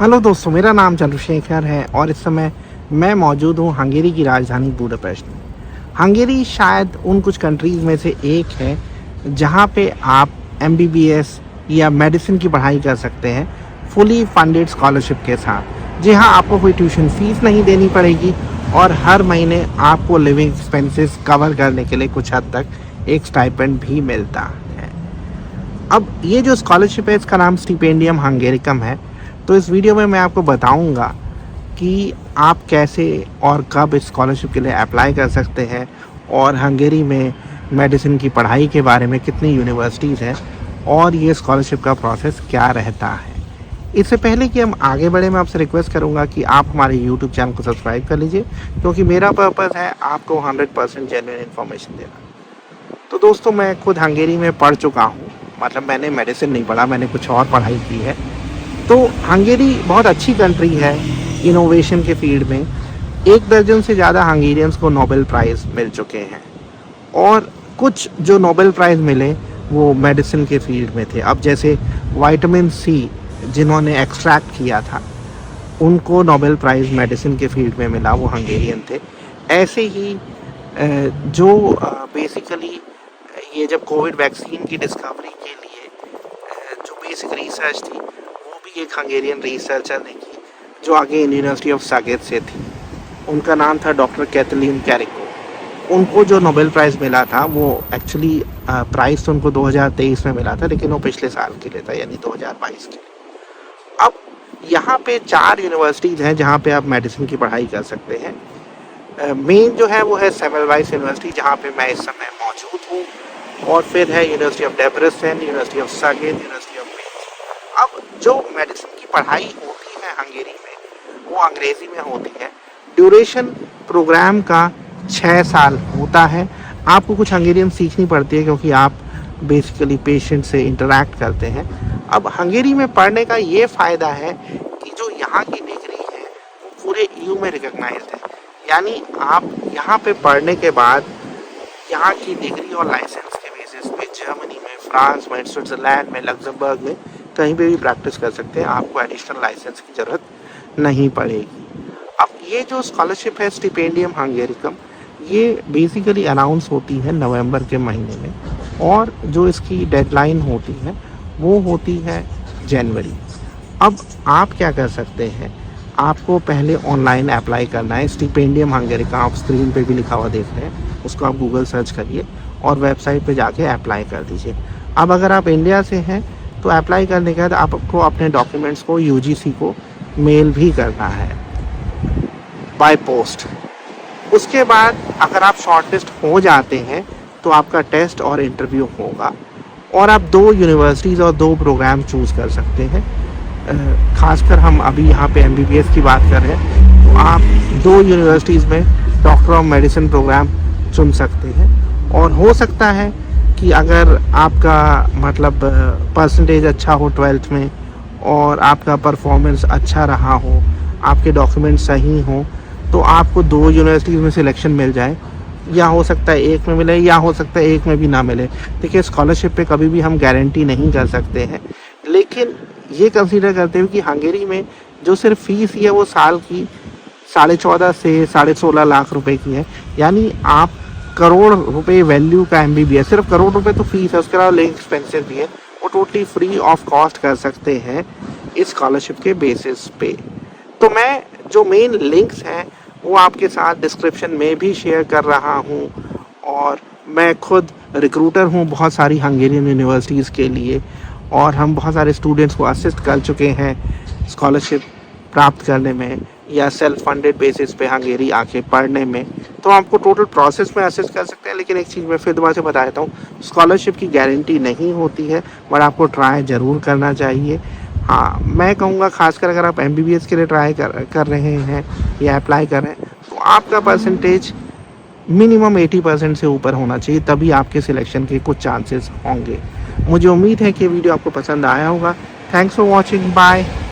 Hello दोस्तों, मेरा नाम चंद्रशेखर है और इस समय मैं मौजूद हूँ हंगेरी की राजधानी बुडापेस्ट में। हंगेरी शायद उन कुछ कंट्रीज़ में से एक है जहाँ पे आप एमबीबीएस या मेडिसिन की पढ़ाई कर सकते हैं फुली फंडेड स्कॉलरशिप के साथ। जी हाँ, आपको कोई ट्यूशन फ़ीस नहीं देनी पड़ेगी और हर महीने आपको लिविंग एक्सपेंसेस कवर करने के लिए कुछ हद तक एक स्टाइपेंड भी मिलता है। अब ये जो स्कॉलरशिप है इसका नाम स्टिपेंडियम हंगेरिकम है। तो इस वीडियो में मैं आपको बताऊंगा कि आप कैसे और कब इस स्कॉलरशिप के लिए अप्लाई कर सकते हैं और हंगेरी में मेडिसिन की पढ़ाई के बारे में कितनी यूनिवर्सिटीज़ हैं और ये स्कॉलरशिप का प्रोसेस क्या रहता है। इससे पहले कि हम आगे बढ़े, मैं आपसे रिक्वेस्ट करूंगा कि आप हमारे यूट्यूब चैनल को सब्सक्राइब कर लीजिए, क्योंकि मेरा पर्पज़ है आपको 100% जेन्युइन इन्फॉर्मेशन देना। तो दोस्तों, मैं खुद हंगेरी में पढ़ चुका हूँ, मतलब मैंने मेडिसिन नहीं पढ़ा, मैंने कुछ और पढ़ाई की है। तो हंगेरी बहुत अच्छी कंट्री है इनोवेशन के फील्ड में। 1 दर्जन से ज़्यादा हंगेरियंस को नोबेल प्राइज़ मिल चुके हैं और कुछ जो नोबेल प्राइज़ मिले वो मेडिसिन के फील्ड में थे। अब जैसे विटामिन सी जिन्होंने एक्सट्रैक्ट किया था उनको नोबेल प्राइज़ मेडिसिन के फील्ड में मिला, वो हंगेरियन थे। ऐसे ही जो बेसिकली ये जब कोविड वैक्सीन की डिस्कवरी के लिए जो बेसिक रिसर्च थी वो भी एक हंगेरियन रिसर्चर ने की, जो आगे यूनिवर्सिटी ऑफ सागेत से थी। उनका नाम था डॉक्टर कैथलीन कैरिको। उनको जो नोबेल प्राइज़ मिला था वो एक्चुअली प्राइज़ तो उनको 2023 में मिला था, लेकिन वो पिछले साल के लिए था, यानी 2022 के लिए। अब यहाँ पे 4 यूनिवर्सिटीज़ हैं जहाँ पे आप मेडिसिन की पढ़ाई कर सकते हैं। मेन जो है वो है सेमेलवाइस यूनिवर्सिटी, जहाँ पे मैं इस समय मौजूद हूँ, और फिर है university of Debrecen, university of Szeged, university of मेंस। अब जो मेडिसिन की पढ़ाई होती है हंगेरी में वो अंग्रेज़ी में होती है। ड्यूरेशन प्रोग्राम का 6 साल होता है। आपको कुछ हंगेरियन सीखनी पड़ती है क्योंकि आप बेसिकली पेशेंट से इंटरैक्ट करते हैं। अब हंगेरी में पढ़ने का ये फ़ायदा है कि जो यहाँ की डिग्री है वो पूरे ईयू में रिकॉग्नाइज्ड है, यानी आप यहाँ पे पढ़ने के बाद यहाँ की डिग्री और लाइसेंस के बेसिस पे जर्मनी में, फ्रांस में, स्विट्ज़रलैंड में, लग्जमबर्ग में कहीं पे भी प्रैक्टिस कर सकते हैं। आपको एडिशनल लाइसेंस की ज़रूरत नहीं पड़ेगी। अब ये जो स्कॉलरशिप है स्टिपेंडियम हंगेरिकम, ये बेसिकली अनाउंस होती है नवंबर के महीने में और जो इसकी डेडलाइन होती है वो होती है जनवरी। अब आप क्या कर सकते हैं, आपको पहले ऑनलाइन अप्लाई करना है। स्टिपेंडियम हंगेरिकम आप स्क्रीन पे भी लिखा हुआ देख रहे हैं, उसको आप गूगल सर्च करिए और वेबसाइट पे जाके अप्लाई कर दीजिए। अब अगर आप इंडिया से हैं तो अप्लाई करने के बाद आपको अपने डॉक्यूमेंट्स को यूजीसी को मेल भी करना है बाय पोस्ट। उसके बाद अगर आप शॉर्टलिस्ट हो जाते हैं तो आपका टेस्ट और इंटरव्यू होगा और आप 2 यूनिवर्सिटीज़ और 2 प्रोग्राम चूज़ कर सकते हैं। खासकर हम अभी यहाँ पे एमबीबीएस की बात कर रहे हैं, तो आप 2 यूनिवर्सिटीज़ में डॉक्टर ऑफ मेडिसिन प्रोग्राम चुन सकते हैं। और हो सकता है कि अगर आपका मतलब परसेंटेज अच्छा हो 12th में और आपका परफॉर्मेंस अच्छा रहा हो, आपके डॉक्यूमेंट सही हों, तो आपको 2 यूनिवर्सिटीज़ में सिलेक्शन मिल जाए, या हो सकता है 1 में मिले, या हो सकता है 1 में भी ना मिले। देखिए, स्कॉलरशिप पे कभी भी हम गारंटी नहीं कर सकते हैं, लेकिन ये कंसीडर करते हुए कि हंगेरी में जो सिर्फ फ़ीस ही है वो साल की 14.5 से 16.5 लाख रुपए की है, यानी आप करोड़ रुपए वैल्यू का एमबीबीएस, सिर्फ करोड़ रुपए तो फीस है, उसके अलावा लिविंग एक्सपेंसेस भी है, वो टोटली फ्री ऑफ कॉस्ट कर सकते हैं इस स्कॉलरशिप के बेसिस पे। तो मैं जो मेन लिंक्स हैं वो आपके साथ डिस्क्रिप्शन में भी शेयर कर रहा हूँ, और मैं खुद रिक्रूटर हूँ बहुत सारी हंगेरियन यूनिवर्सिटीज़ के लिए, और हम बहुत सारे स्टूडेंट्स को असिस्ट कर चुके हैं स्कॉलरशिप प्राप्त करने में या सेल्फ फंडेड बेसिस पे हंगेरी आके पढ़ने में। तो आपको टोटल प्रोसेस में असिस्ट कर सकते हैं। लेकिन एक चीज़ मैं फिर दोबारा से बता देता हूँ, स्कॉलरशिप की गारंटी नहीं होती है, बट आपको ट्राई ज़रूर करना चाहिए। हाँ, मैं कहूँगा खासकर अगर आप एमबीबीएस के लिए ट्राई कर रहे हैं या अप्लाई कर रहे हैं तो आपका परसेंटेज मिनिमम 80% से ऊपर होना चाहिए, तभी आपके सिलेक्शन के कुछ चांसेस होंगे। मुझे उम्मीद है कि ये वीडियो आपको पसंद आया होगा। Thanks for watching, bye.